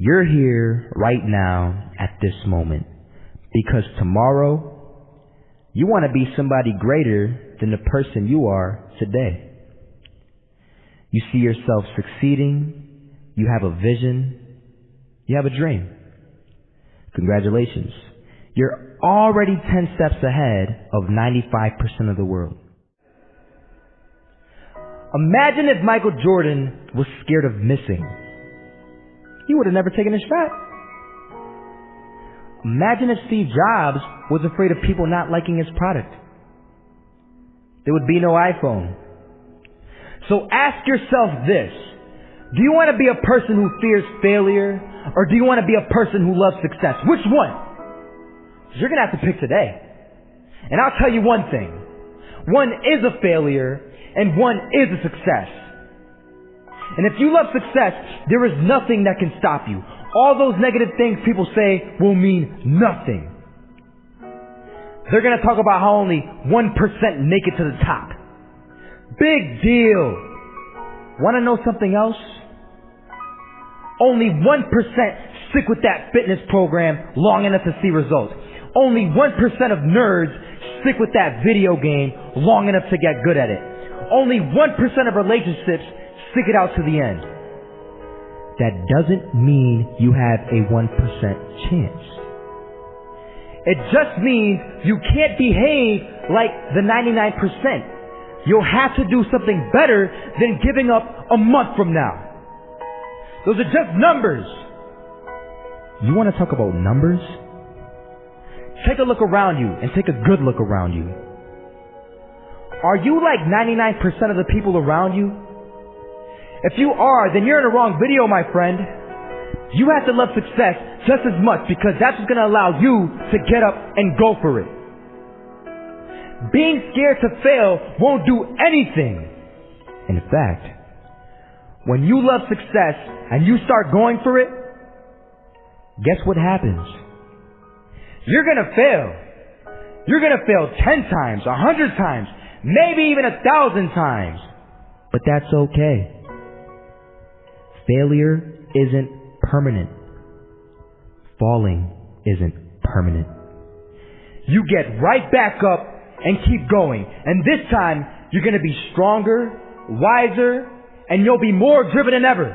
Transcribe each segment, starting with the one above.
You're here right now at this moment because tomorrow you want to be somebody greater than the person you are today. You see yourself succeeding, you have a vision, you have a dream. Congratulations. You're already 10 steps ahead of 95% of the world. Imagine if Michael Jordan was scared of missing. He would have never taken his shot. Imagine if Steve Jobs was afraid of people not liking his product. There would be no iPhone. So ask yourself this. Do you want to be a person who fears failure, or do you want to be a person who loves success? Which one? You're going to have to pick today. And I'll tell you one thing. One is a failure, and one is a success. And if you love success, there is nothing that can stop you. All those negative things people say will mean nothing. They're going to talk about how only 1% make it to the top. Big deal. Want to know something else? Only 1% stick with that fitness program long enough to see results. Only 1% of nerds stick with that video game long enough to get good at it. Only 1% of relationships stick it out to the end. That doesn't mean you have a 1% chance. It just means you can't behave like the 99%. You'll have to do something better than giving up a month from now. Those are just numbers. You want to talk about numbers? Take a look around you and take a good look around you. Are you like 99% of the people around you? If you are, then you're in the wrong video, my friend. You have to love success just as much because that's what's going to allow you to get up and go for it. Being scared to fail won't do anything. In fact, when you love success and you start going for it, guess what happens? You're going to fail. You're going to fail 10 times, 100 times, maybe even 1,000 times. But that's okay. Failure isn't permanent. Falling isn't permanent. You get right back up and keep going. And this time, you're going to be stronger, wiser, and you'll be more driven than ever.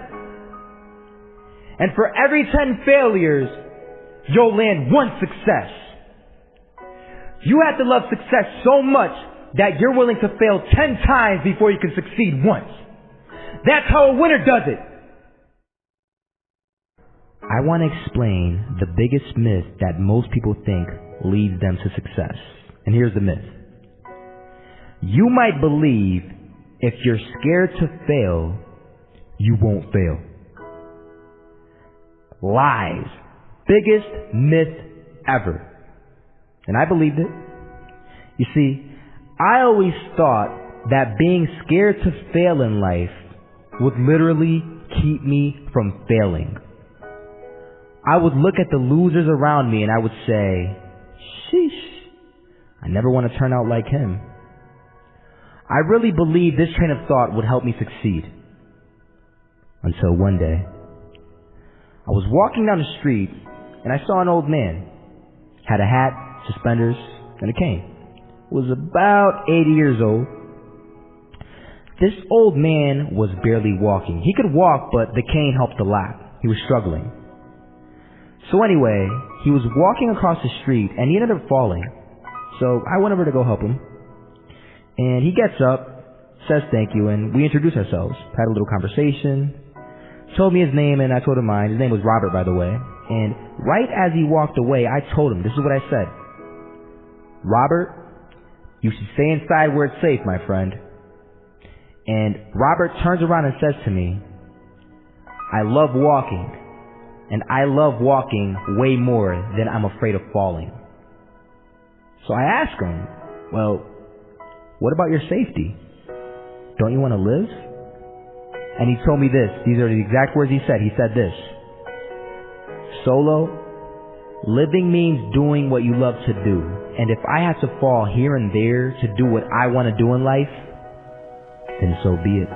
And for every 10 failures, you'll land one success. You have to love success so much that you're willing to fail 10 times before you can succeed once. That's how a winner does it. I want to explain the biggest myth that most people think leads them to success. And here's the myth. You might believe if you're scared to fail, you won't fail. Lies. Biggest myth ever. And I believed it. You see, I always thought that being scared to fail in life would literally keep me from failing. I would look at the losers around me and I would say, sheesh, I never want to turn out like him. I really believed this train of thought would help me succeed. Until one day, I was walking down the street and I saw an old man. Had a hat, suspenders, and a cane. Was about 80 years old. This old man was barely walking. He could walk, but the cane helped a lot. He was struggling. So anyway, he was walking across the street and he ended up falling. So I went over to go help him. And he gets up, says thank you, and we introduced ourselves. Had a little conversation. Told me his name and I told him mine. His name was Robert, by the way. And right as he walked away, I told him, this is what I said. Robert, you should stay inside where it's safe, my friend. And Robert turns around and says to me, I love walking. And I love walking way more than I'm afraid of falling. So I asked him, well, what about your safety? Don't you want to live? And he told me this. These are the exact words he said. He said this. Solo, living means doing what you love to do. And if I have to fall here and there to do what I want to do in life, then so be it.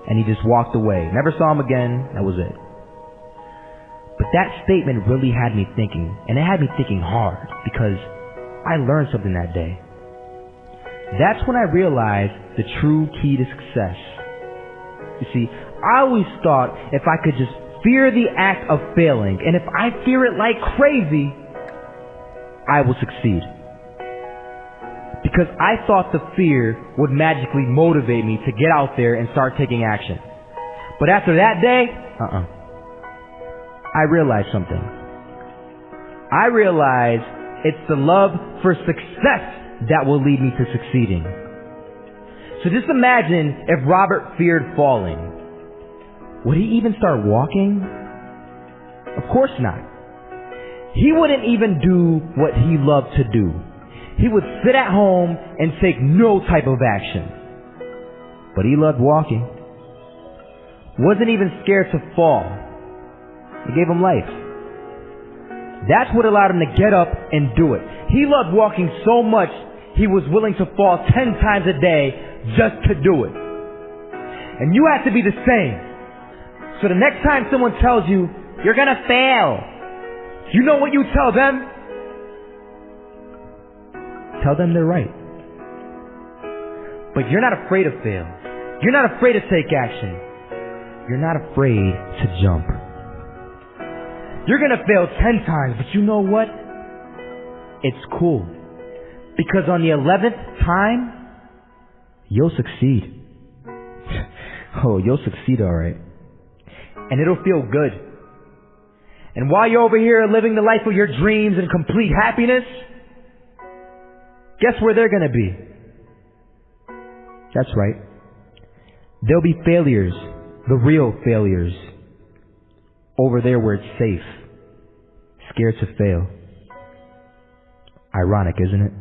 And he just walked away. Never saw him again. That was it. But that statement really had me thinking, and it had me thinking hard, because I learned something that day. That's when I realized the true key to success. You see, I always thought if I could just fear the act of failing, and if I fear it like crazy, I will succeed. Because I thought the fear would magically motivate me to get out there and start taking action. But after that day, I realized something. I realized it's the love for success that will lead me to succeeding. So just imagine if Robert feared falling. Would he even start walking? Of course not. He wouldn't even do what he loved to do. He would sit at home and take no type of action. But he loved walking. Wasn't even scared to fall. It gave him life. That's what allowed him to get up and do it. He loved walking so much, he was willing to fall 10 times a day just to do it. And you have to be the same. So the next time someone tells you, you're gonna fail, you know what you tell them? Tell them they're right. But you're not afraid to fail. You're not afraid to take action. You're not afraid to jump. You're gonna fail 10 times, but you know what? It's cool. Because on the 11th time, you'll succeed. Oh, you'll succeed alright. And it'll feel good. And while you're over here living the life of your dreams and complete happiness, guess where they're gonna be? That's right. There'll be failures, the real failures, over there where it's safe, scared to fail. Ironic, isn't it?